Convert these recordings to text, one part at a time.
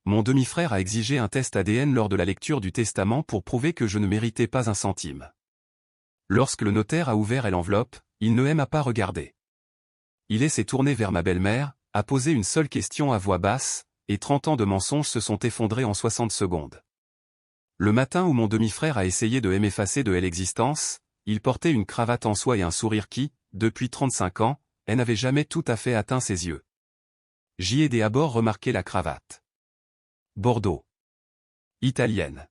Mon demi-frère a exigé un test ADN lors de la lecture du testament pour prouver que je ne méritais pas un centime. Lorsque le notaire a ouvert l'enveloppe, il ne m'a pas regardé. Il s'est tourné vers ma belle-mère, a posé une seule question à voix basse, et 30 ans de mensonges se sont effondrés en 60 secondes. Le matin où mon demi-frère a essayé de m'effacer de l'existence, il portait une cravate en soie et un sourire qui, depuis 35 ans, n'avait jamais tout à fait atteint ses yeux. J'y ai d'abord remarqué la cravate. Bordeaux. Italienne.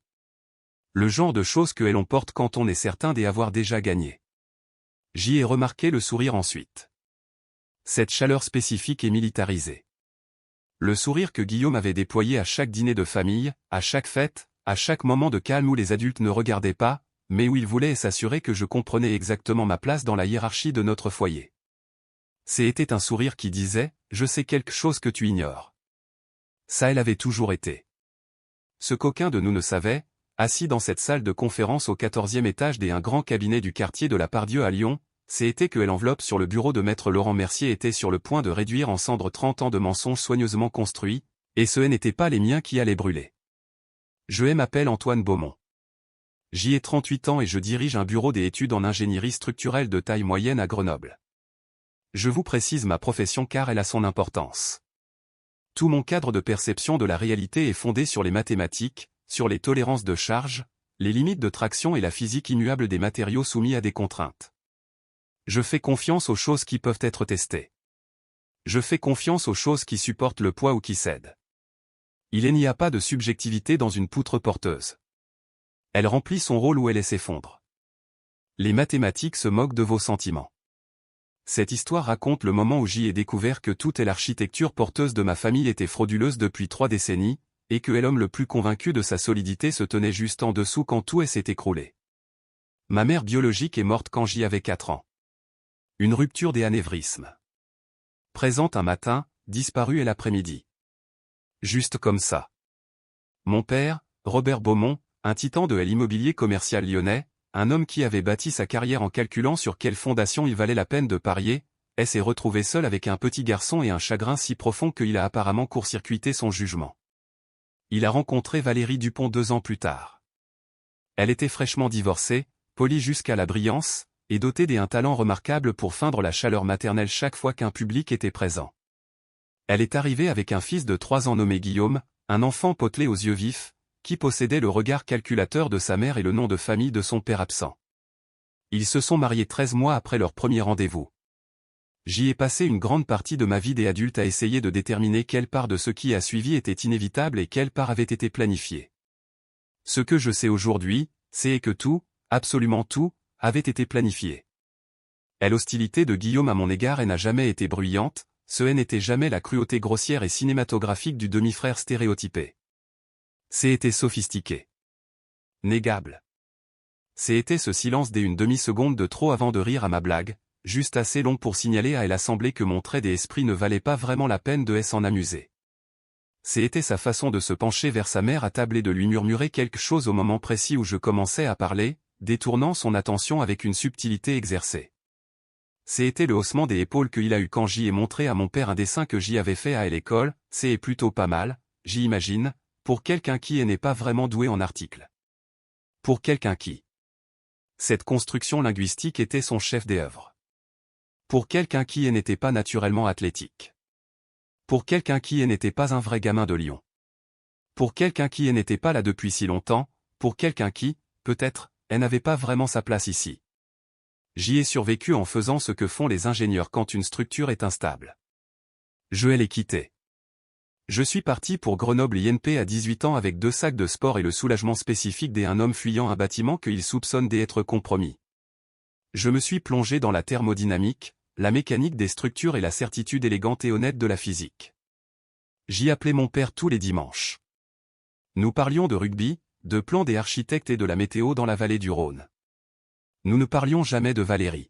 Le genre de choses que l'on porte quand on est certain d'avoir déjà gagné. J'y ai remarqué le sourire ensuite. Cette chaleur spécifique et militarisée. Le sourire que Guillaume avait déployé à chaque dîner de famille, à chaque fête, à chaque moment de calme où les adultes ne regardaient pas, mais où il voulait s'assurer que je comprenais exactement ma place dans la hiérarchie de notre foyer. C'était un sourire qui disait « Je sais quelque chose que tu ignores ». Ça elle avait toujours été. Ce qu'aucun de nous ne savait, assis dans cette salle de conférence au 14e étage d'un grand cabinet du quartier de la Pardieu à Lyon, c'était que l'enveloppe sur le bureau de maître Laurent Mercier était sur le point de réduire en cendres 30 ans de mensonges soigneusement construits, et ce n'étaient pas les miens qui allaient brûler. Je m'appelle Antoine Beaumont. J'y ai 38 ans et je dirige un bureau des études en ingénierie structurelle de taille moyenne à Grenoble. Je vous précise ma profession car elle a son importance. Tout mon cadre de perception de la réalité est fondé sur les mathématiques, sur les tolérances de charge, les limites de traction et la physique immuable des matériaux soumis à des contraintes. Je fais confiance aux choses qui peuvent être testées. Je fais confiance aux choses qui supportent le poids ou qui cèdent. Il n'y a pas de subjectivité dans une poutre porteuse. Elle remplit son rôle où elle s'effondre. Les mathématiques se moquent de vos sentiments. Cette histoire raconte le moment où j'y ai découvert que toute l'architecture porteuse de ma famille était frauduleuse depuis 3 décennies, et que l'homme le plus convaincu de sa solidité se tenait juste en dessous quand tout s'est écroulé. Ma mère biologique est morte quand j'y avais 4 ans. Une rupture des anévrismes. Présente un matin, disparue l'après-midi. Juste comme ça. Mon père, Robert Beaumont, un titan de l'immobilier commercial lyonnais, un homme qui avait bâti sa carrière en calculant sur quelle fondation il valait la peine de parier, s'est retrouvé seul avec un petit garçon et un chagrin si profond qu'il a apparemment court-circuité son jugement. Il a rencontré Valérie Dupont 2 ans plus tard. Elle était fraîchement divorcée, polie jusqu'à la brillance, et dotée d'un talent remarquable pour feindre la chaleur maternelle chaque fois qu'un public était présent. Elle est arrivée avec un fils de 3 ans nommé Guillaume, un enfant potelé aux yeux vifs, qui possédait le regard calculateur de sa mère et le nom de famille de son père absent. Ils se sont mariés 13 mois après leur premier rendez-vous. J'y ai passé une grande partie de ma vie d'adulte à essayer de déterminer quelle part de ce qui a suivi était inévitable et quelle part avait été planifiée. Ce que je sais aujourd'hui, c'est que tout, absolument tout, avait été planifié. L'hostilité de Guillaume à mon égard n'a jamais été bruyante, ce n'était jamais la cruauté grossière et cinématographique du demi-frère stéréotypé. C'était sophistiqué. Négable. C'était ce silence d'une demi-seconde de trop avant de rire à ma blague, juste assez long pour signaler à l'assemblée que mon trait d'esprit ne valait pas vraiment la peine de s'en amuser. C'était sa façon de se pencher vers sa mère à table et de lui murmurer quelque chose au moment précis où je commençais à parler, détournant son attention avec une subtilité exercée. C'était le haussement des épaules qu'il a eu quand j'y ai montré à mon père un dessin que j'y avais fait à l'école, c'est plutôt pas mal, j'y imagine, pour quelqu'un qui n'est pas vraiment doué en article. Pour quelqu'un qui. Cette construction linguistique était son chef d'œuvre. Pour quelqu'un qui n'était pas naturellement athlétique. Pour quelqu'un qui n'était pas un vrai gamin de Lyon. Pour quelqu'un qui n'était pas là depuis si longtemps, pour quelqu'un qui, peut-être, n'avait pas vraiment sa place ici. J'y ai survécu en faisant ce que font les ingénieurs quand une structure est instable. Je l'ai quitté. Je suis parti pour Grenoble INP à 18 ans avec 2 sacs de sport et le soulagement spécifique d'un homme fuyant un bâtiment qu'il soupçonne d'être compromis. Je me suis plongé dans la thermodynamique, la mécanique des structures et la certitude élégante et honnête de la physique. J'y appelais mon père tous les dimanches. Nous parlions de rugby, de plans des architectes et de la météo dans la vallée du Rhône. Nous ne parlions jamais de Valérie.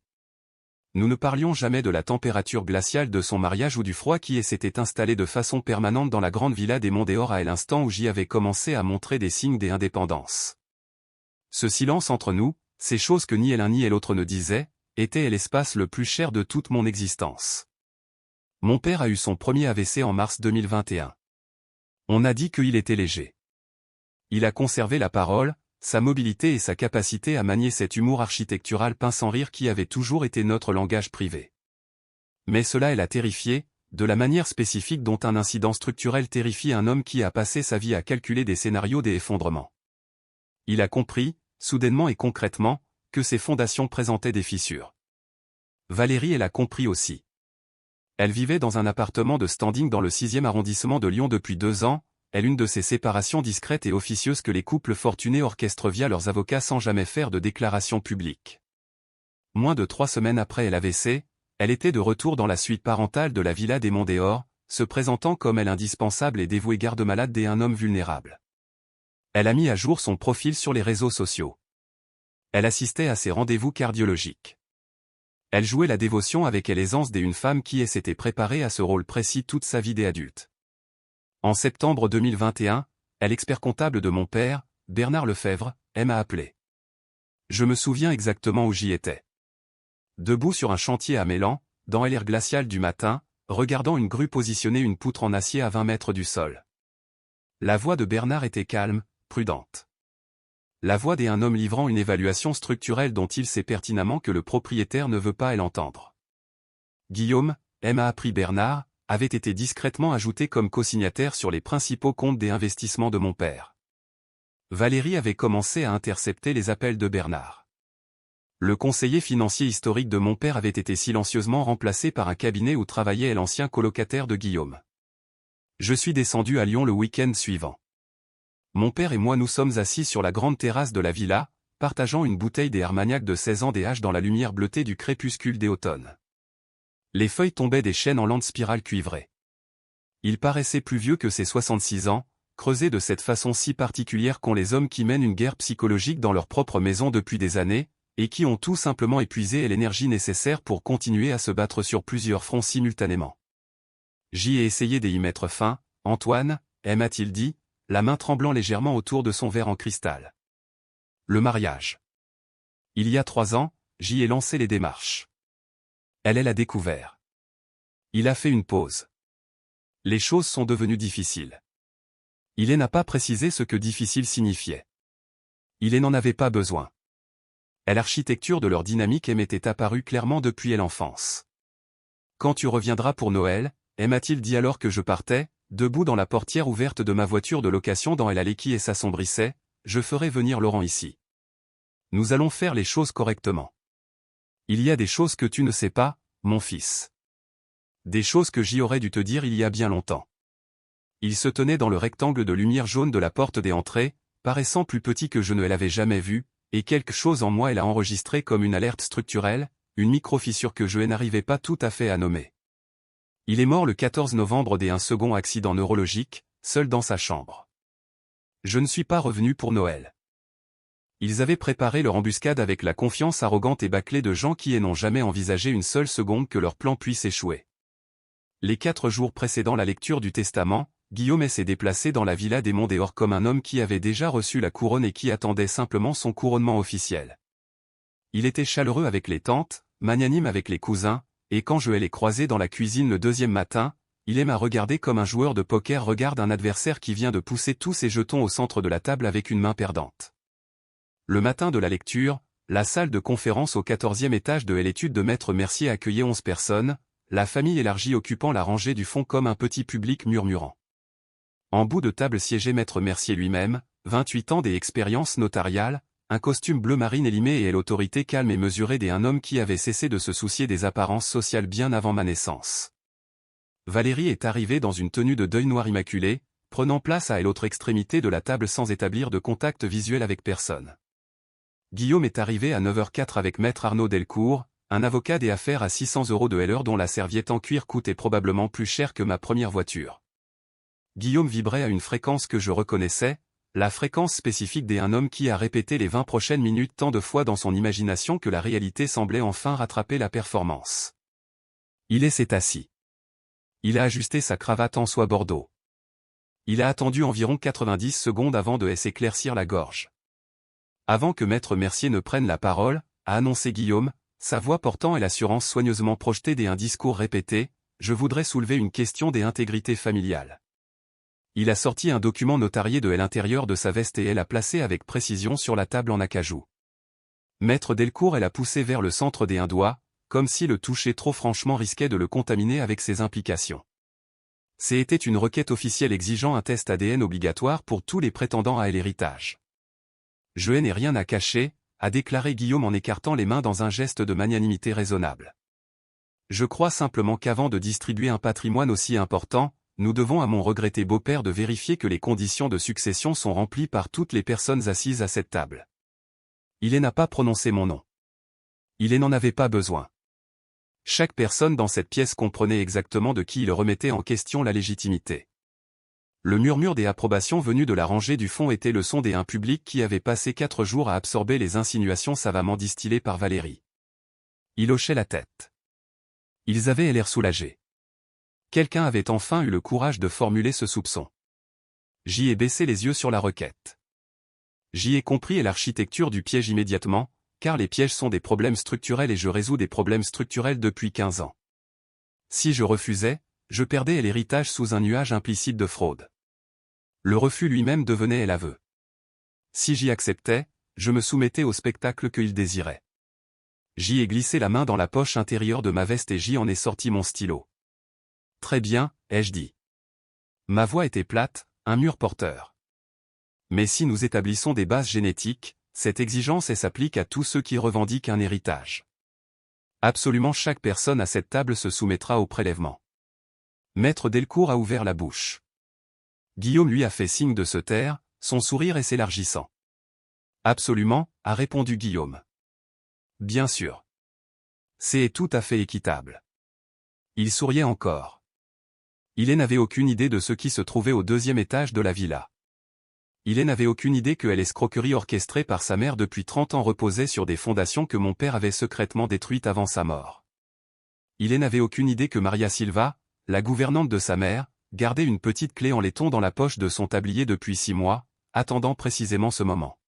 Nous ne parlions jamais de la température glaciale de son mariage ou du froid qui s'était installé de façon permanente dans la grande villa des Monts-d'Or à l'instant où j'y avais commencé à montrer des signes d'indépendance. Ce silence entre nous, ces choses que ni l'un ni l'autre ne disaient, était l'espace le plus cher de toute mon existence. Mon père a eu son premier AVC en mars 2021. On a dit qu'il était léger. Il a conservé la parole, sa mobilité et sa capacité à manier cet humour architectural pince sans rire qui avait toujours été notre langage privé. Mais cela l'a terrifié, de la manière spécifique dont un incident structurel terrifie un homme qui a passé sa vie à calculer des scénarios d'effondrement. Il a compris, soudainement et concrètement, que ses fondations présentaient des fissures. Valérie l'a compris aussi. Elle vivait dans un appartement de standing dans le 6e arrondissement de Lyon depuis 2 ans, une de ces séparations discrètes et officieuses que les couples fortunés orchestrent via leurs avocats sans jamais faire de déclaration publique. Moins de 3 semaines après l'AVC, elle était de retour dans la suite parentale de la villa des Monts-Dehors, se présentant comme elle indispensable et dévouée garde-malade et un homme vulnérable. Elle a mis à jour son profil sur les réseaux sociaux. Elle assistait à ses rendez-vous cardiologiques. Elle jouait la dévotion avec l'aisance d'une femme qui s'était préparée à ce rôle précis toute sa vie d'adulte. En septembre 2021, l'expert comptable de mon père, Bernard Lefebvre, m'a appelé. Je me souviens exactement où j'y étais. Debout sur un chantier à Mélan, dans l'air glacial du matin, regardant une grue positionner une poutre en acier à 20 mètres du sol. La voix de Bernard était calme, prudente. La voix d'un homme livrant une évaluation structurelle dont il sait pertinemment que le propriétaire ne veut pas l'entendre. Guillaume, m'a appris Bernard, avait été discrètement ajouté comme co-signataire sur les principaux comptes des investissements de mon père. Valérie avait commencé à intercepter les appels de Bernard. Le conseiller financier historique de mon père avait été silencieusement remplacé par un cabinet où travaillait l'ancien colocataire de Guillaume. Je suis descendu à Lyon le week-end suivant. Mon père et moi nous sommes assis sur la grande terrasse de la villa, partageant une bouteille des Armagnac de 16 ans DH dans la lumière bleutée du crépuscule d'automne. Les feuilles tombaient des chênes en lente spirale cuivrée. Il paraissait plus vieux que ses 66 ans, creusé de cette façon si particulière qu'ont les hommes qui mènent une guerre psychologique dans leur propre maison depuis des années, et qui ont tout simplement épuisé l'énergie nécessaire pour continuer à se battre sur plusieurs fronts simultanément. J'y ai essayé d'y mettre fin, Antoine, m'a-t-il dit, la main tremblant légèrement autour de son verre en cristal. Le mariage. Il y a 3 ans, j'y ai lancé les démarches. Elle l'a découvert. Il a fait une pause. Les choses sont devenues difficiles. Il n'a pas précisé ce que difficile signifiait. Il n'en avait pas besoin. L'architecture de leur dynamique m'était apparue clairement depuis l'enfance. Quand tu reviendras pour Noël, m'a-t-il dit alors que je partais, debout dans la portière ouverte de ma voiture de location dans l'allée qui s'assombrissait, je ferai venir Laurent ici. Nous allons faire les choses correctement. Il y a des choses que tu ne sais pas, mon fils. Des choses que j'y aurais dû te dire il y a bien longtemps. Il se tenait dans le rectangle de lumière jaune de la porte des entrées, paraissant plus petit que je ne l'avais jamais vu, et quelque chose en moi l'a enregistré comme une alerte structurelle, une micro-fissure que je n'arrivais pas tout à fait à nommer. Il est mort le 14 novembre d'un second accident neurologique, seul dans sa chambre. Je ne suis pas revenu pour Noël. Ils avaient préparé leur embuscade avec la confiance arrogante et bâclée de gens qui n'ont jamais envisagé une seule seconde que leur plan puisse échouer. Les 4 jours précédant la lecture du testament, Guillaume s'est déplacé dans la villa des Monts-Dehors comme un homme qui avait déjà reçu la couronne et qui attendait simplement son couronnement officiel. Il était chaleureux avec les tantes, magnanime avec les cousins, et quand je l'ai croisé dans la cuisine le 2e matin, il m'a regardé comme un joueur de poker regarde un adversaire qui vient de pousser tous ses jetons au centre de la table avec une main perdante. Le matin de la lecture, la salle de conférence au 14e étage de l'étude de Maître Mercier accueillait 11 personnes, la famille élargie occupant la rangée du fond comme un petit public murmurant. En bout de table siégeait Maître Mercier lui-même, 28 ans d'expérience notariale, un costume bleu marine élimé et l'autorité calme et mesurée d'un homme qui avait cessé de se soucier des apparences sociales bien avant ma naissance. Valérie est arrivée dans une tenue de deuil noir immaculé, prenant place à l'autre extrémité de la table sans établir de contact visuel avec personne. Guillaume est arrivé à 9h04 avec Maître Arnaud Delcourt, un avocat des affaires à 600 € de l'heure dont la serviette en cuir coûtait probablement plus cher que ma première voiture. Guillaume vibrait à une fréquence que je reconnaissais, la fréquence spécifique d'un homme qui a répété les 20 prochaines minutes tant de fois dans son imagination que la réalité semblait enfin rattraper la performance. Il s'est assis. Il a ajusté sa cravate en soie bordeaux. Il a attendu environ 90 secondes avant de s'éclaircir la gorge. Avant que Maître Mercier ne prenne la parole, a annoncé Guillaume, sa voix portant l'assurance soigneusement projetée d'un discours répété, je voudrais soulever une question d'intégrité familiale. Il a sorti un document notarié de l'intérieur de sa veste et l'a placé avec précision sur la table en acajou. Maître Delcourt l'a poussé vers le centre des un doigt, comme si le toucher trop franchement risquait de le contaminer avec ses implications. C'était une requête officielle exigeant un test ADN obligatoire pour tous les prétendants à l'héritage. Je n'ai rien à cacher, a déclaré Guillaume en écartant les mains dans un geste de magnanimité raisonnable. Je crois simplement qu'avant de distribuer un patrimoine aussi important, nous devons à mon regretté beau-père de vérifier que les conditions de succession sont remplies par toutes les personnes assises à cette table. Il n'a pas prononcé mon nom. Il n'en avait pas besoin. Chaque personne dans cette pièce comprenait exactement de qui il remettait en question la légitimité. Le murmure des approbations venues de la rangée du fond était le son des un public qui avait passé 4 jours à absorber les insinuations savamment distillées par Valérie. Il hochait la tête. Ils avaient l'air soulagés. Quelqu'un avait enfin eu le courage de formuler ce soupçon. J'y ai baissé les yeux sur la requête. J'y ai compris l'architecture du piège immédiatement, car les pièges sont des problèmes structurels et je résous des problèmes structurels depuis 15 ans. Si je refusais, je perdais l'héritage sous un nuage implicite de fraude. Le refus lui-même devenait l'aveu. Si j'y acceptais, je me soumettais au spectacle qu'il désirait. J'y ai glissé la main dans la poche intérieure de ma veste et j'y en ai sorti mon stylo. Très bien, ai-je dit. Ma voix était plate, un mur porteur. Mais si nous établissons des bases génétiques, cette exigence s'applique à tous ceux qui revendiquent un héritage. Absolument chaque personne à cette table se soumettra au prélèvement. Maître Delcourt a ouvert la bouche. Guillaume lui a fait signe de se taire, son sourire s'élargissant. Absolument, a répondu Guillaume. Bien sûr. C'est tout à fait équitable. Il souriait encore. Il n'avait aucune idée de ce qui se trouvait au 2e étage de la villa. Il n'avait aucune idée que l'escroquerie orchestrée par sa mère depuis 30 ans reposait sur des fondations que mon père avait secrètement détruites avant sa mort. Il n'avait aucune idée que Maria Silva, la gouvernante de sa mère, gardait une petite clé en laiton dans la poche de son tablier depuis 6 mois, attendant précisément ce moment.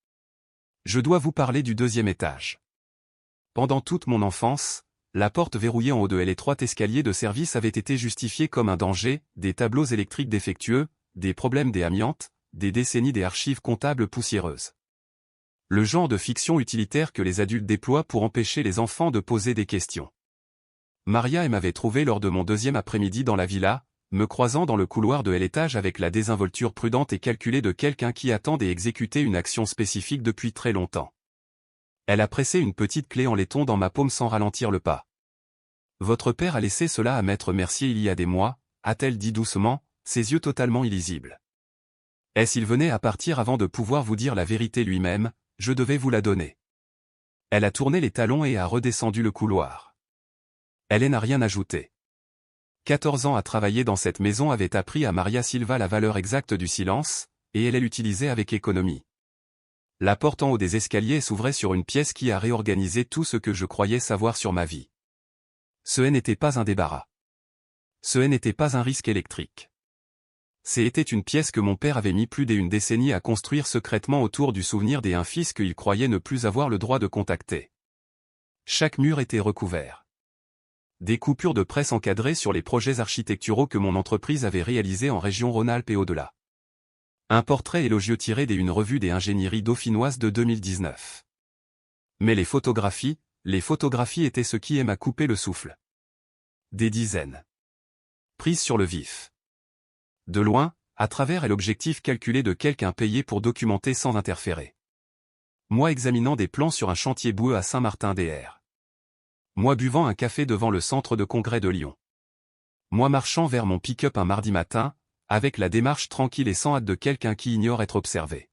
Je dois vous parler du 2e étage. Pendant toute mon enfance, la porte verrouillée en haut de l'étroit escalier de service avait été justifiée comme un danger, des tableaux électriques défectueux, des problèmes des amiantes, des décennies des archives comptables poussiéreuses. Le genre de fiction utilitaire que les adultes déploient pour empêcher les enfants de poser des questions. Maria m'avait trouvé lors de mon 2e après-midi dans la villa, me croisant dans le couloir de l'étage avec la désinvolture prudente et calculée de quelqu'un qui attend d'exécuter une action spécifique depuis très longtemps. Elle a pressé une petite clé en laiton dans ma paume sans ralentir le pas. Votre père a laissé cela à maître Mercier il y a des mois, a-t-elle dit doucement, ses yeux totalement illisibles. S'il venait à partir avant de pouvoir vous dire la vérité lui-même, je devais vous la donner. Elle a tourné les talons et a redescendu le couloir. Elle n'a rien ajouté. 14 ans à travailler dans cette maison avait appris à Maria Silva la valeur exacte du silence, et elle l'utilisait avec économie. La porte en haut des escaliers s'ouvrait sur une pièce qui a réorganisé tout ce que je croyais savoir sur ma vie. Ce n'était pas un débarras. Ce n'était pas un risque électrique. C'était une pièce que mon père avait mis plus d'une décennie à construire secrètement autour du souvenir d'un fils qu'il croyait ne plus avoir le droit de contacter. Chaque mur était recouvert. Des coupures de presse encadrées sur les projets architecturaux que mon entreprise avait réalisés en région Rhône-Alpes et au-delà. Un portrait élogieux tiré d'une revue des ingénieries dauphinoises de 2019. Mais les photographies étaient ce qui m'a coupé le souffle. Des dizaines. Prises sur le vif. De loin, à travers l'objectif calculé de quelqu'un payé pour documenter sans interférer. Moi examinant des plans sur un chantier boueux à Saint-Martin-des-Hères. Moi buvant un café devant le centre de congrès de Lyon. Moi marchant vers mon pick-up un mardi matin, avec la démarche tranquille et sans hâte de quelqu'un qui ignore être observé.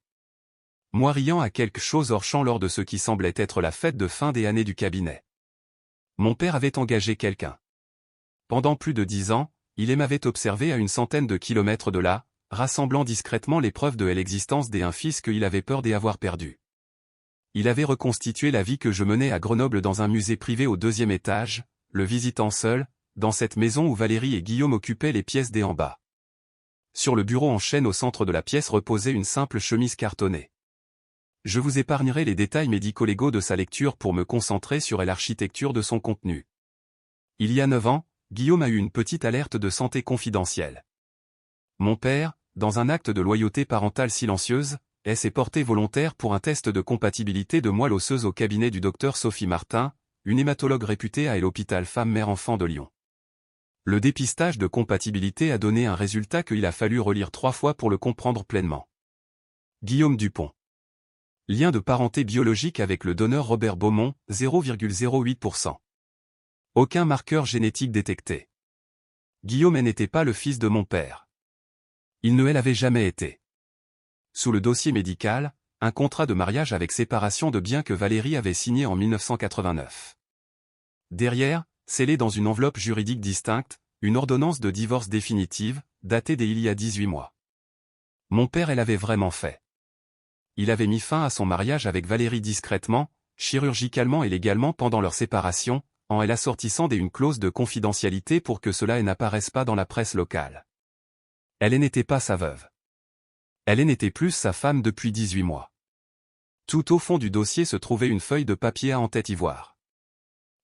Moi riant à quelque chose hors champ lors de ce qui semblait être la fête de fin des années du cabinet. Mon père avait engagé quelqu'un. Pendant plus de 10 ans, il m'avait observé à une centaine de kilomètres de là, rassemblant discrètement les preuves de l'existence d'un fils qu'il avait peur d'avoir perdu. Il avait reconstitué la vie que je menais à Grenoble dans un musée privé au 2e étage, le visitant seul, dans cette maison où Valérie et Guillaume occupaient les pièces des en bas. Sur le bureau en chêne au centre de la pièce reposait une simple chemise cartonnée. Je vous épargnerai les détails médico-légaux de sa lecture pour me concentrer sur l'architecture de son contenu. Il y a 9 ans, Guillaume a eu une petite alerte de santé confidentielle. Mon père, dans un acte de loyauté parentale silencieuse, s'est portée volontaire pour un test de compatibilité de moelle osseuse au cabinet du docteur Sophie Martin, une hématologue réputée à l'hôpital Femme-Mère-Enfant de Lyon. Le dépistage de compatibilité a donné un résultat qu'il a fallu relire 3 fois pour le comprendre pleinement. Guillaume Dupont. Lien de parenté biologique avec le donneur Robert Beaumont, 0,08%. Aucun marqueur génétique détecté. Guillaume n'était pas le fils de mon père. Il ne l'avait jamais été. Sous le dossier médical, un contrat de mariage avec séparation de biens que Valérie avait signé en 1989. Derrière, scellé dans une enveloppe juridique distincte, une ordonnance de divorce définitive, datée d'il y a 18 mois. Mon père l'avait vraiment fait. Il avait mis fin à son mariage avec Valérie discrètement, chirurgicalement et légalement pendant leur séparation, en assortissant une clause de confidentialité pour que cela n'apparaisse pas dans la presse locale. Elle n'était pas sa veuve. Elle n'était plus sa femme depuis 18 mois. Tout au fond du dossier se trouvait une feuille de papier en tête ivoire.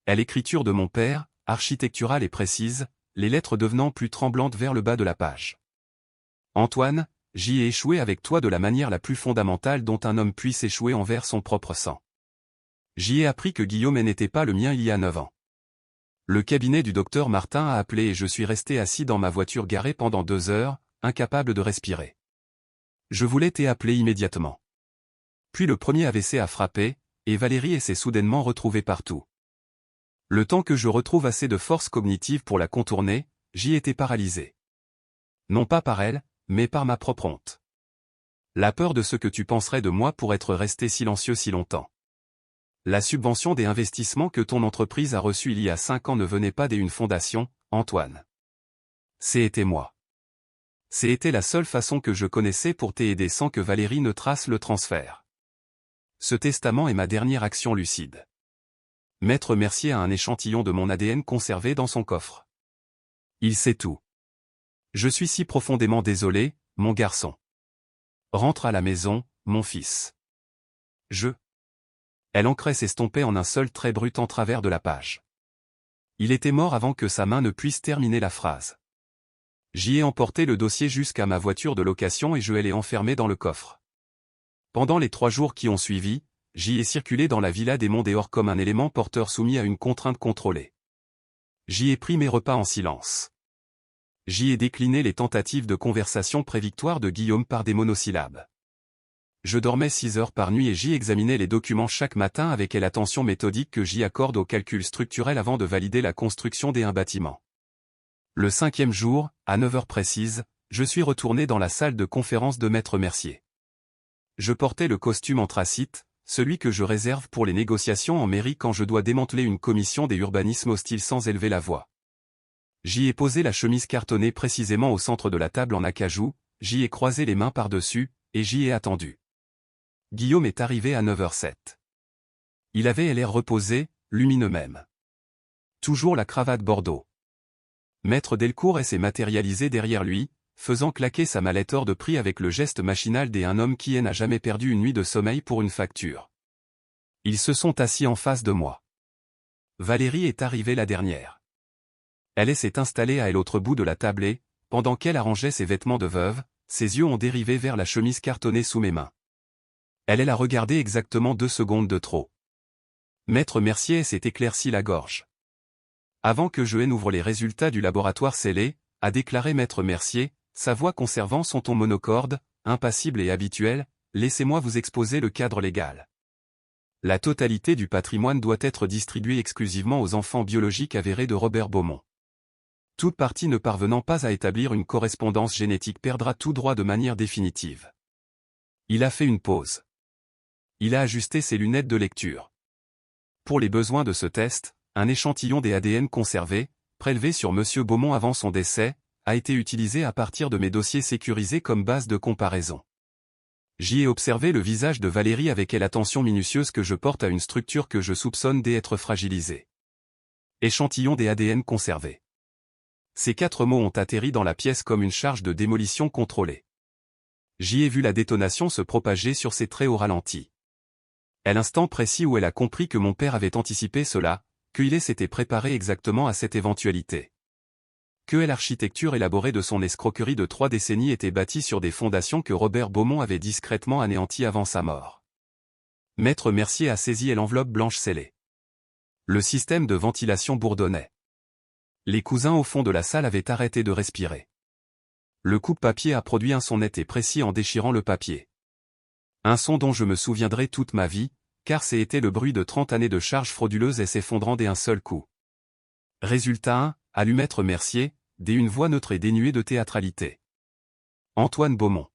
L'écriture de mon père, architecturale et précise, les lettres devenant plus tremblantes vers le bas de la page. Antoine, j'y ai échoué avec toi de la manière la plus fondamentale dont un homme puisse échouer envers son propre sang. J'y ai appris que Guillaume n'était pas le mien il y a 9 ans. Le cabinet du docteur Martin a appelé et je suis resté assis dans ma voiture garée pendant 2 heures, incapable de respirer. Je voulais t'appeler immédiatement. Puis le premier AVC a frappé, et Valérie s'est soudainement retrouvée partout. Le temps que je retrouve assez de force cognitive pour la contourner, j'y étais paralysé. Non pas par elle, mais par ma propre honte. La peur de ce que tu penserais de moi pour être resté silencieux si longtemps. La subvention des investissements que ton entreprise a reçue il y a 5 ans ne venait pas d'une fondation, Antoine. C'était moi. C'était la seule façon que je connaissais pour t'aider sans que Valérie ne trace le transfert. Ce testament est ma dernière action lucide. Maître Mercier a un échantillon de mon ADN conservé dans son coffre. Il sait tout. Je suis si profondément désolé, mon garçon. Rentre à la maison, mon fils. L'encre s'estompait en un seul trait brut en travers de la page. Il était mort avant que sa main ne puisse terminer la phrase. J'y ai emporté le dossier jusqu'à ma voiture de location et je l'ai enfermé dans le coffre. Pendant les 3 jours qui ont suivi, j'y ai circulé dans la villa des Monts-Dehors comme un élément porteur soumis à une contrainte contrôlée. J'y ai pris mes repas en silence. J'y ai décliné les tentatives de conversation prévictoire de Guillaume par des monosyllabes. Je dormais 6 heures par nuit et j'y examinais les documents chaque matin avec l'attention méthodique que j'y accorde aux calculs structurels avant de valider la construction d'un bâtiment. Le 5e jour, à 9 heures précises, je suis retourné dans la salle de conférence de Maître Mercier. Je portais le costume anthracite, celui que je réserve pour les négociations en mairie quand je dois démanteler une commission des urbanismes hostiles sans élever la voix. J'y ai posé la chemise cartonnée précisément au centre de la table en acajou, j'y ai croisé les mains par-dessus, et j'y ai attendu. Guillaume est arrivé à 9h07. Il avait l'air reposé, lumineux même. Toujours la cravate bordeaux. Maître Delcourt s'est matérialisé derrière lui, faisant claquer sa mallette hors de prix avec le geste machinal d'un homme qui n'a jamais perdu une nuit de sommeil pour une facture. Ils se sont assis en face de moi. Valérie est arrivée la dernière. Elle s'est installée à l'autre bout de la table et, pendant qu'elle arrangeait ses vêtements de veuve, ses yeux ont dérivé vers la chemise cartonnée sous mes mains. Elle l'a regardé exactement 2 secondes de trop. Maître Mercier s'est éclairci la gorge. Avant que je n'ouvre les résultats du laboratoire scellé, a déclaré Maître Mercier, sa voix conservant son ton monocorde, impassible et habituel, laissez-moi vous exposer le cadre légal. La totalité du patrimoine doit être distribuée exclusivement aux enfants biologiques avérés de Robert Beaumont. Toute partie ne parvenant pas à établir une correspondance génétique perdra tout droit de manière définitive. Il a fait une pause. Il a ajusté ses lunettes de lecture. Pour les besoins de ce test, un échantillon des ADN conservés, prélevé sur M. Beaumont avant son décès, a été utilisé à partir de mes dossiers sécurisés comme base de comparaison. J'y ai observé le visage de Valérie avec l'attention minutieuse que je porte à une structure que je soupçonne d'être fragilisée. Échantillon des ADN conservés. Ces 4 mots ont atterri dans la pièce comme une charge de démolition contrôlée. J'y ai vu la détonation se propager sur ses traits au ralenti. À l'instant précis où elle a compris que mon père avait anticipé cela, qu'il s'était préparé exactement à cette éventualité. Que l'architecture élaborée de son escroquerie de 3 décennies était bâtie sur des fondations que Robert Beaumont avait discrètement anéanties avant sa mort. Maître Mercier a saisi l'enveloppe blanche scellée. Le système de ventilation bourdonnait. Les cousins au fond de la salle avaient arrêté de respirer. Le coupe-papier a produit un son net et précis en déchirant le papier. Un son dont je me souviendrai toute ma vie, car c'était le bruit de 30 années de charges frauduleuses et s'effondrant d'un seul coup. Résultat 1, allumette Mercier, une voix neutre et dénuée de théâtralité. Antoine Beaumont.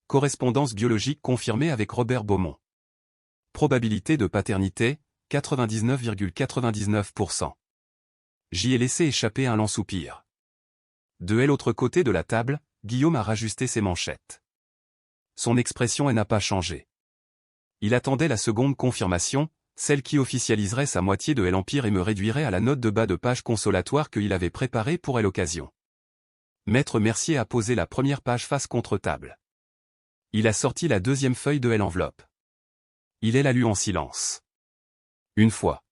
Correspondance biologique confirmée avec Robert Beaumont. Probabilité de paternité, 99,99%. J'y ai laissé échapper un lent soupir. De l'autre côté de la table, Guillaume a rajusté ses manchettes. Son expression n'a pas changé. Il attendait la seconde confirmation, celle qui officialiserait sa moitié de l'Empire et me réduirait à la note de bas de page consolatoire qu'il avait préparée pour l'occasion. Maître Mercier a posé la première page face contre table. Il a sorti la deuxième feuille de l'enveloppe. Il l'a lu en silence. Une fois.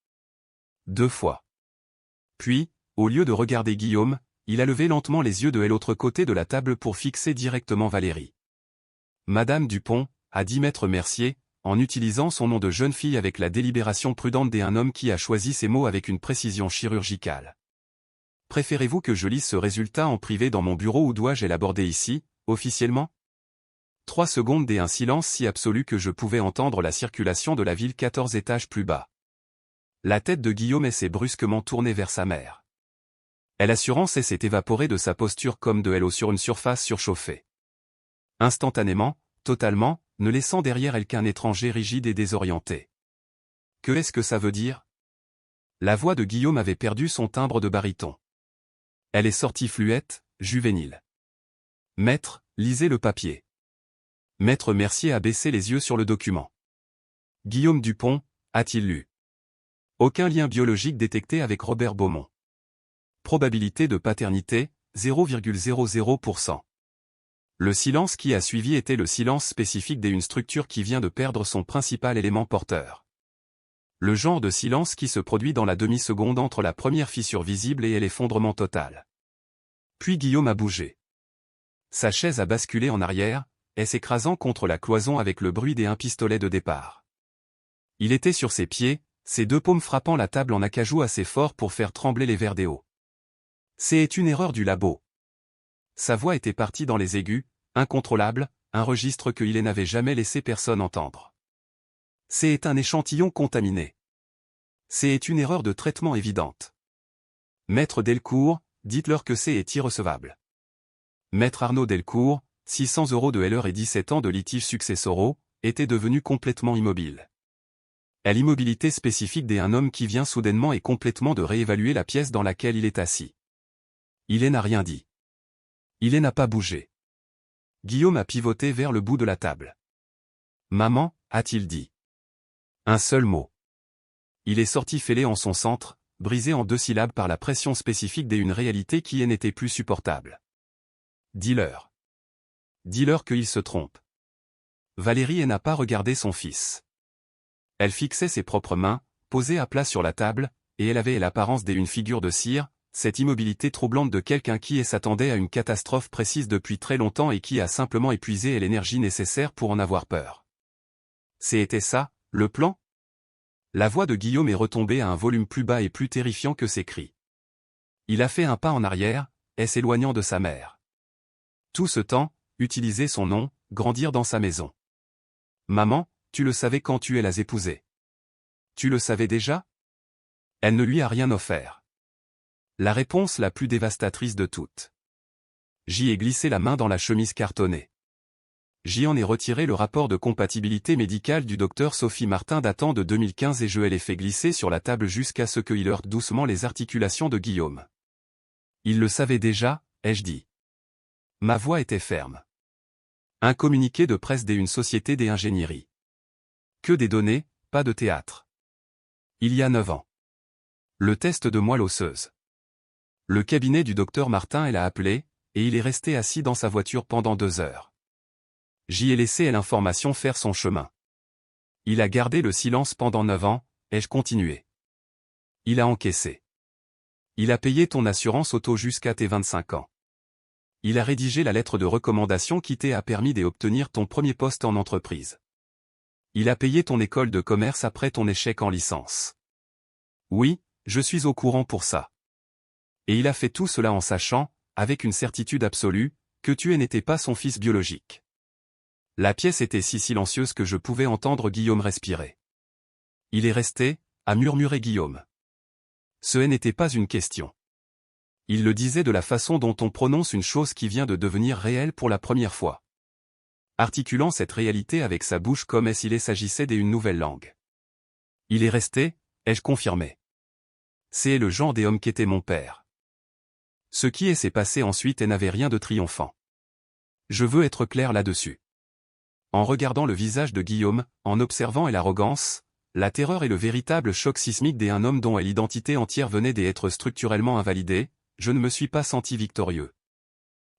2 fois. Puis, au lieu de regarder Guillaume, il a levé lentement les yeux de l'autre côté de la table pour fixer directement Valérie. Madame Dupont, a dit Maître Mercier, en utilisant son nom de jeune fille avec la délibération prudente d'un homme qui a choisi ses mots avec une précision chirurgicale. Préférez-vous que je lise ce résultat en privé dans mon bureau ou dois-je l'aborder ici, officiellement? 3 secondes et un silence si absolu que je pouvais entendre la circulation de la ville 14 étages plus bas. La tête de Guillaume s'est brusquement tournée vers sa mère. L'assurance s'est évaporée de sa posture comme de l'eau sur une surface surchauffée. Instantanément, totalement, ne laissant derrière elle qu'un étranger rigide et désorienté. Que est-ce que ça veut dire? La voix de Guillaume avait perdu son timbre de baryton. Elle est sortie fluette, juvénile. Maître, lisez le papier. Maître Mercier a baissé les yeux sur le document. Guillaume Dupont, a-t-il lu? Aucun lien biologique détecté avec Robert Beaumont. Probabilité de paternité, 0,00%. Le silence qui a suivi était le silence spécifique d'une structure qui vient de perdre son principal élément porteur. Le genre de silence qui se produit dans la demi-seconde entre la première fissure visible et l'effondrement total. Puis Guillaume a bougé. Sa chaise a basculé en arrière, s'écrasant contre la cloison avec le bruit d'un pistolet de départ. Il était sur ses pieds, ses 2 paumes frappant la table en acajou assez fort pour faire trembler les verres des hauts. C'est une erreur du labo. Sa voix était partie dans les aigus, incontrôlable, un registre qu'il n'avait jamais laissé personne entendre. C'est un échantillon contaminé. C'est une erreur de traitement évidente. Maître Delcourt, dites-leur que c'est irrecevable. Maître Arnaud Delcourt, 600 € de LR et 17 ans de litiges successoraux, était devenu complètement immobile. L'immobilité spécifique d'un homme qui vient soudainement et complètement de réévaluer la pièce dans laquelle il est assis. Il n'a rien dit. Il n'a pas bougé. Guillaume a pivoté vers le bout de la table. Maman, a-t-il dit. Un seul mot. Il est sorti fêlé en son centre, brisé en 2 syllabes par la pression spécifique d'une réalité qui n'était plus supportable. Dis-leur. Dis-leur qu'il se trompe. Valérie n'a pas regardé son fils. Elle fixait ses propres mains, posées à plat sur la table, et elle avait l'apparence d'une figure de cire, cette immobilité troublante de quelqu'un qui s'attendait à une catastrophe précise depuis très longtemps et qui a simplement épuisé l'énergie nécessaire pour en avoir peur. C'était ça, le plan? La voix de Guillaume est retombée à un volume plus bas et plus terrifiant que ses cris. Il a fait un pas en arrière, s'éloignant de sa mère. Tout ce temps, utiliser son nom, grandir dans sa maison. Maman, tu le savais quand tu l'as épousée. Tu le savais déjà? Elle ne lui a rien offert. La réponse la plus dévastatrice de toutes. J'y ai glissé la main dans la chemise cartonnée. J'y en ai retiré le rapport de compatibilité médicale du docteur Sophie Martin datant de 2015 et je l'ai fait glisser sur la table jusqu'à ce qu'il heurte doucement les articulations de Guillaume. Il le savait déjà, ai-je dit. Ma voix était ferme. Un communiqué de presse d'une société d'ingénierie. Que des données, pas de théâtre. Il y a 9 ans. Le test de moelle osseuse. Le cabinet du docteur Martin l'a appelé, et il est resté assis dans sa voiture pendant 2 heures. J'y ai laissé l'information faire son chemin. Il a gardé le silence pendant 9 ans, ai-je continué. Il a encaissé. Il a payé ton assurance auto jusqu'à tes 25 ans. Il a rédigé la lettre de recommandation qui t'a permis d'obtenir ton premier poste en entreprise. Il a payé ton école de commerce après ton échec en licence. Oui, je suis au courant pour ça. Et il a fait tout cela en sachant, avec une certitude absolue, que tu n'étais pas son fils biologique. La pièce était si silencieuse que je pouvais entendre Guillaume respirer. Il est resté, a murmuré Guillaume. Ce n'était pas une question. Il le disait de la façon dont on prononce une chose qui vient de devenir réelle pour la première fois. Articulant cette réalité avec sa bouche comme s'il s'agissait d'une nouvelle langue. Il est resté, ai-je confirmé. C'est le genre des hommes qu'était mon père. Ce qui s'est passé ensuite n'avait rien de triomphant. Je veux être clair là-dessus. En regardant le visage de Guillaume, en observant l'arrogance, la terreur et le véritable choc sismique d'un homme dont l'identité entière venait d'être structurellement invalidée, je ne me suis pas senti victorieux.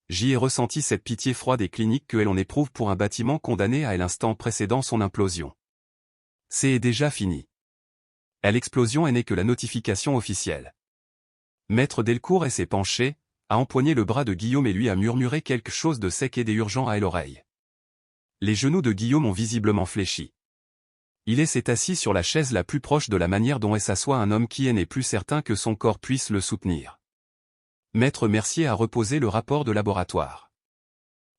J'y ai ressenti cette pitié froide et clinique que l'on éprouve pour un bâtiment condamné à l'instant précédant son implosion. C'est déjà fini. L'explosion n'est que la notification officielle. Maître Delcourt s'est penché, a empoigné le bras de Guillaume et lui a murmuré quelque chose de sec et d'urgent à l'oreille. Les genoux de Guillaume ont visiblement fléchi. Il s'est assis sur la chaise la plus proche de la manière dont s'assoit un homme qui n'est plus certain que son corps puisse le soutenir. Maître Mercier a reposé le rapport de laboratoire.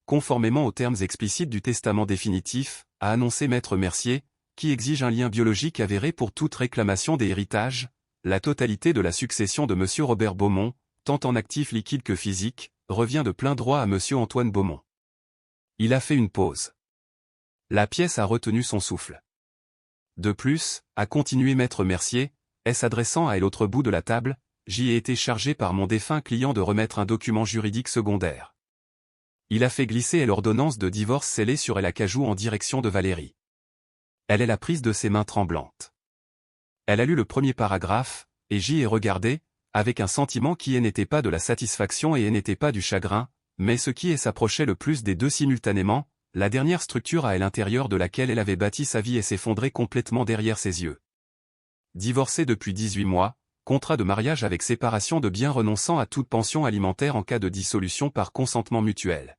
Conformément aux termes explicites du testament définitif, a annoncé Maître Mercier, qui exige un lien biologique avéré pour toute réclamation des héritages, la totalité de la succession de M. Robert Beaumont, tant en actifs liquides que physiques, revient de plein droit à M. Antoine Beaumont. Il a fait une pause. La pièce a retenu son souffle. De plus, a continué Maître Mercier, s'adressant à l'autre bout de la table, j'y ai été chargé par mon défunt client de remettre un document juridique secondaire. Il a fait glisser l'ordonnance de divorce scellée sur l'acajou en direction de Valérie. Elle l'a prise de ses mains tremblantes. Elle a lu le premier paragraphe, et j'y ai regardé, avec un sentiment qui n'était pas de la satisfaction et n'était pas du chagrin, mais ce qui s'approchait le plus des deux simultanément, la dernière structure à l'intérieur de laquelle elle avait bâti sa vie s'effondrait complètement derrière ses yeux. Divorcée depuis 18 mois, contrat de mariage avec séparation de biens renonçant à toute pension alimentaire en cas de dissolution par consentement mutuel.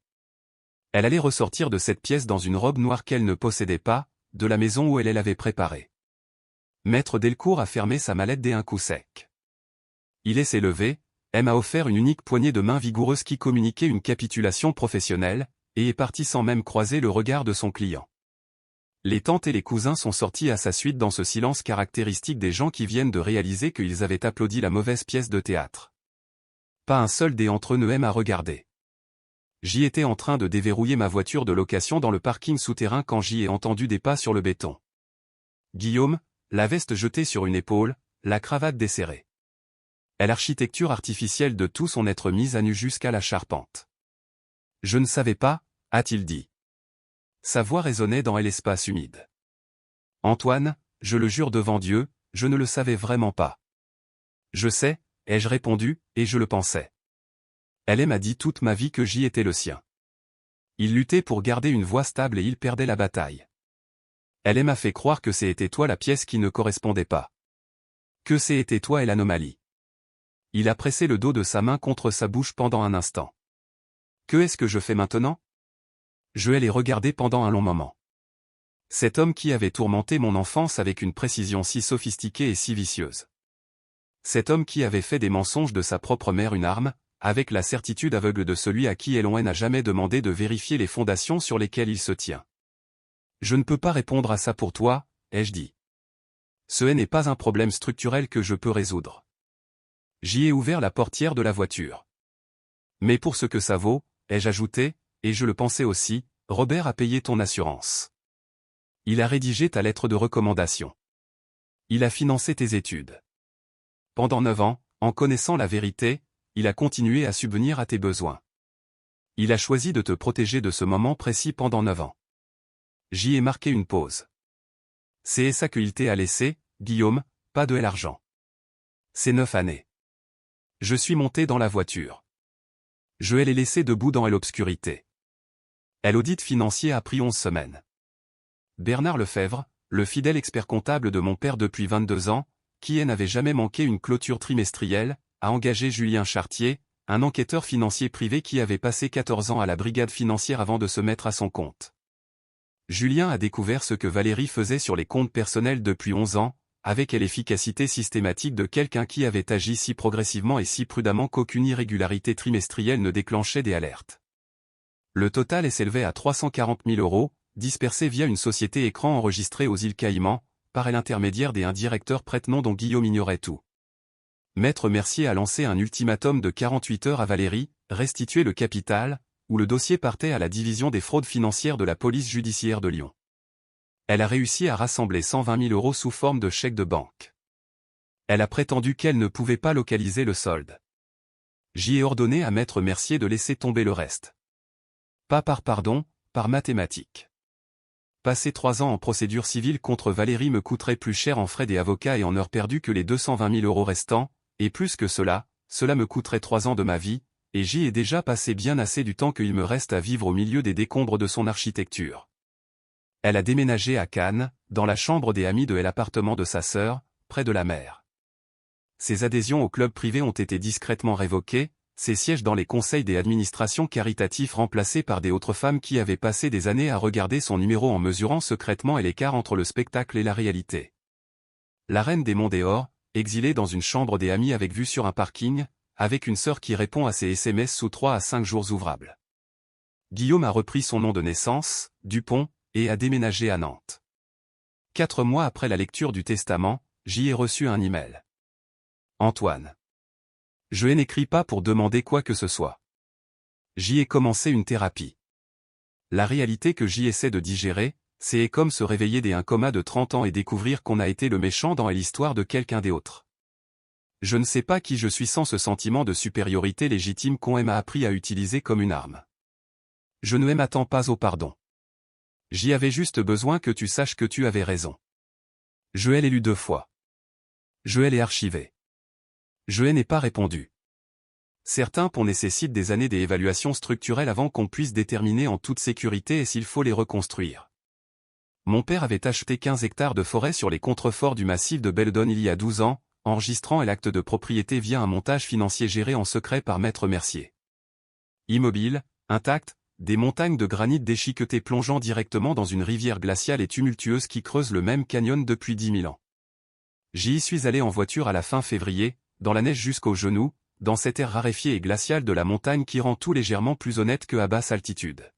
Elle allait ressortir de cette pièce dans une robe noire qu'elle ne possédait pas, de la maison où elle l'avait préparée. Maître Delcourt a fermé sa mallette d'un coup sec. Il s'est levé, m'a offert une unique poignée de main vigoureuse qui communiquait une capitulation professionnelle, et est parti sans même croiser le regard de son client. Les tantes et les cousins sont sortis à sa suite dans ce silence caractéristique des gens qui viennent de réaliser qu'ils avaient applaudi la mauvaise pièce de théâtre. Pas un seul d'entre eux ne m'a regardé. J'y étais en train de déverrouiller ma voiture de location dans le parking souterrain quand j'y ai entendu des pas sur le béton. Guillaume, la veste jetée sur une épaule, la cravate desserrée. L'architecture artificielle de tout son être mise à nu jusqu'à la charpente. Je ne savais pas, a-t-il dit. Sa voix résonnait dans l'espace humide. Antoine, je le jure devant Dieu, je ne le savais vraiment pas. Je sais, ai-je répondu, et je le pensais. Elle m'a dit toute ma vie que j'y étais le sien. Il luttait pour garder une voix stable et il perdait la bataille. Elle m'a fait croire que c'était toi la pièce qui ne correspondait pas. Que c'était toi et l'anomalie. Il a pressé le dos de sa main contre sa bouche pendant un instant. Que est-ce que je fais maintenant? Je l'ai regardé pendant un long moment. Cet homme qui avait tourmenté mon enfance avec une précision si sophistiquée et si vicieuse. Cet homme qui avait fait des mensonges de sa propre mère une arme, avec la certitude aveugle de celui à qui l'on n'a jamais demandé de vérifier les fondations sur lesquelles il se tient. Je ne peux pas répondre à ça pour toi, ai-je dit. Ce n'est pas un problème structurel que je peux résoudre. J'y ai ouvert la portière de la voiture. Mais pour ce que ça vaut, ai-je ajouté, et je le pensais aussi, Robert a payé ton assurance. Il a rédigé ta lettre de recommandation. Il a financé tes études. Pendant 9 ans, en connaissant la vérité, il a continué à subvenir à tes besoins. Il a choisi de te protéger de ce moment précis pendant 9 ans. J'y ai marqué une pause. C'est ça qu'il t'a laissé, Guillaume, pas de l'argent. C'est 9 années. Je suis monté dans la voiture. Je l'ai laissé debout dans l'obscurité. L'audit financier a pris 11 semaines. Bernard Lefebvre, le fidèle expert comptable de mon père depuis 22 ans, qui n'avait jamais manqué une clôture trimestrielle, a engagé Julien Chartier, un enquêteur financier privé qui avait passé 14 ans à la brigade financière avant de se mettre à son compte. Julien a découvert ce que Valérie faisait sur les comptes personnels depuis 11 ans, avec l'efficacité systématique de quelqu'un qui avait agi si progressivement et si prudemment qu'aucune irrégularité trimestrielle ne déclenchait des alertes. Le total s'élevait à 340 000 €, dispersés via une société écran enregistrée aux îles Caïmans, par l'intermédiaire d'un directeur prête-nom dont Guillaume ignorait tout. Maître Mercier a lancé un ultimatum de 48 heures à Valérie, restituer le capital, où le dossier partait à la division des fraudes financières de la police judiciaire de Lyon. Elle a réussi à rassembler 120 000 € sous forme de chèques de banque. Elle a prétendu qu'elle ne pouvait pas localiser le solde. J'y ai ordonné à Maître Mercier de laisser tomber le reste. Pas par pardon, par mathématiques. Passer 3 ans en procédure civile contre Valérie me coûterait plus cher en frais des avocats et en heures perdues que les 220 000 € restants, et plus que cela me coûterait 3 ans de ma vie, et j'y ai déjà passé bien assez du temps qu'il me reste à vivre au milieu des décombres de son architecture. Elle a déménagé à Cannes, dans la chambre des amis de l'appartement de sa sœur, près de la mer. Ses adhésions au club privé ont été discrètement révoquées, ses sièges dans les conseils des administrations caritatives remplacés par des autres femmes qui avaient passé des années à regarder son numéro en mesurant secrètement l'écart entre le spectacle et la réalité. La reine des monts dehors, exilée dans une chambre des amis avec vue sur un parking, avec une sœur qui répond à ses SMS sous 3 à 5 jours ouvrables. Guillaume a repris son nom de naissance, Dupont, et a déménagé à Nantes. 4 mois après la lecture du testament, j'y ai reçu un email. Antoine. Je n'écris pas pour demander quoi que ce soit. J'y ai commencé une thérapie. La réalité que j'y essaie de digérer, c'est comme se réveiller d'un coma de 30 ans et découvrir qu'on a été le méchant dans l'histoire de quelqu'un d'autre. Je ne sais pas qui je suis sans ce sentiment de supériorité légitime qu'on m'a appris à utiliser comme une arme. Je ne m'attends pas au pardon. J'y avais juste besoin que tu saches que tu avais raison. Je l'ai lu 2 fois. Je l'ai archivé. Je n'ai pas répondu. Certains ponts nécessitent des années d'évaluation structurelle avant qu'on puisse déterminer en toute sécurité s'il faut les reconstruire. Mon père avait acheté 15 hectares de forêt sur les contreforts du massif de Belledonne il y a 12 ans, enregistrant l'acte de propriété via un montage financier géré en secret par Maître Mercier. Immobile, intact, des montagnes de granit déchiquetées plongeant directement dans une rivière glaciale et tumultueuse qui creuse le même canyon depuis 10 000 ans. J'y suis allé en voiture à la fin février, dans la neige jusqu'aux genoux, dans cet air raréfié et glacial de la montagne qui rend tout légèrement plus honnête qu'à basse altitude.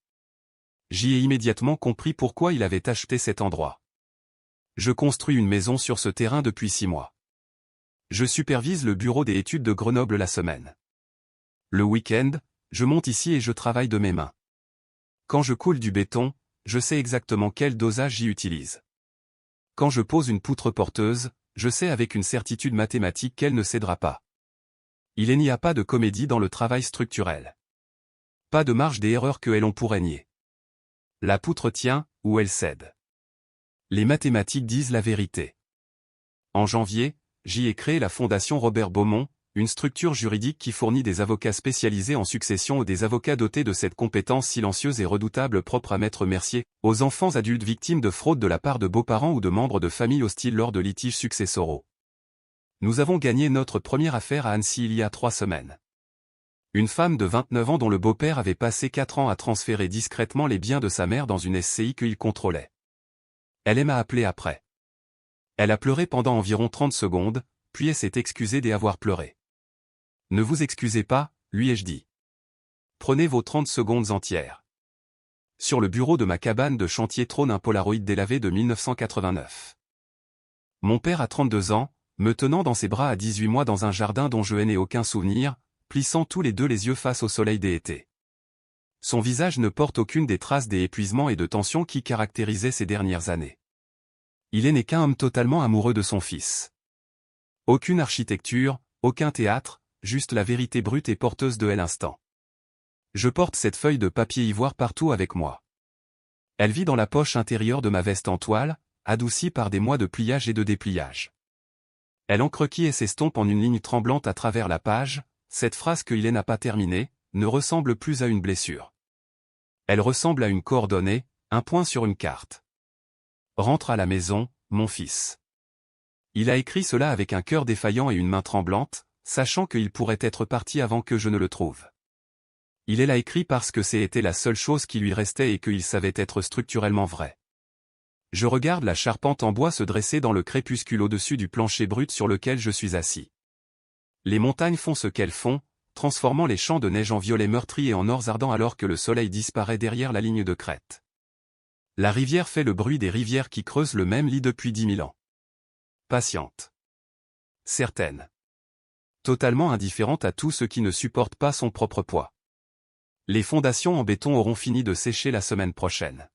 J'y ai immédiatement compris pourquoi il avait acheté cet endroit. Je construis une maison sur ce terrain depuis 6 mois. Je supervise le bureau des études de Grenoble la semaine. Le week-end, je monte ici et je travaille de mes mains. Quand je coule du béton, je sais exactement quel dosage j'y utilise. Quand je pose une poutre porteuse, je sais avec une certitude mathématique qu'elle ne cédera pas. Il n'y a pas de comédie dans le travail structurel. Pas de marge d'erreur que l'on pourrait nier. La poutre tient, ou elle cède. Les mathématiques disent la vérité. En janvier, j'y ai créé la Fondation Robert Beaumont, une structure juridique qui fournit des avocats spécialisés en succession ou des avocats dotés de cette compétence silencieuse et redoutable propre à Maître Mercier, aux enfants adultes victimes de fraude de la part de beaux-parents ou de membres de familles hostiles lors de litiges successoraux. Nous avons gagné notre première affaire à Annecy il y a 3 semaines. Une femme de 29 ans dont le beau-père avait passé 4 ans à transférer discrètement les biens de sa mère dans une SCI qu'il contrôlait. Elle m'a appelé après. Elle a pleuré pendant environ 30 secondes, puis elle s'est excusée d'avoir pleuré. Ne vous excusez pas, lui ai-je dit. Prenez vos 30 secondes entières. Sur le bureau de ma cabane de chantier trône un Polaroid délavé de 1989. Mon père a 32 ans, me tenant dans ses bras à 18 mois dans un jardin dont je n'ai aucun souvenir, plissant tous les deux les yeux face au soleil d'été. Son visage ne porte aucune des traces des épuisements et de tensions qui caractérisaient ces dernières années. Il n'est qu'un homme totalement amoureux de son fils. Aucune architecture, aucun théâtre, juste la vérité brute et porteuse de l'instant. Je porte cette feuille de papier ivoire partout avec moi. Elle vit dans la poche intérieure de ma veste en toile, adoucie par des mois de pliage et de dépliage. Elle encrequille et s'estompe en une ligne tremblante à travers la page, cette phrase qu'il n'a pas terminée, ne ressemble plus à une blessure. Elle ressemble à une coordonnée, un point sur une carte. Rentre à la maison, mon fils. Il a écrit cela avec un cœur défaillant et une main tremblante, sachant qu'il pourrait être parti avant que je ne le trouve. Il est là écrit parce que c'était la seule chose qui lui restait et qu'il savait être structurellement vrai. Je regarde la charpente en bois se dresser dans le crépuscule au-dessus du plancher brut sur lequel je suis assis. Les montagnes font ce qu'elles font, transformant les champs de neige en violet meurtri et en or ardent alors que le soleil disparaît derrière la ligne de crête. La rivière fait le bruit des rivières qui creusent le même lit depuis 10 000 ans. Patiente. Certaine. Totalement indifférente à tout ce qui ne supporte pas son propre poids. Les fondations en béton auront fini de sécher la semaine prochaine.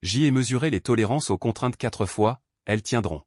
J'y ai mesuré les tolérances aux contraintes 4 fois, elles tiendront.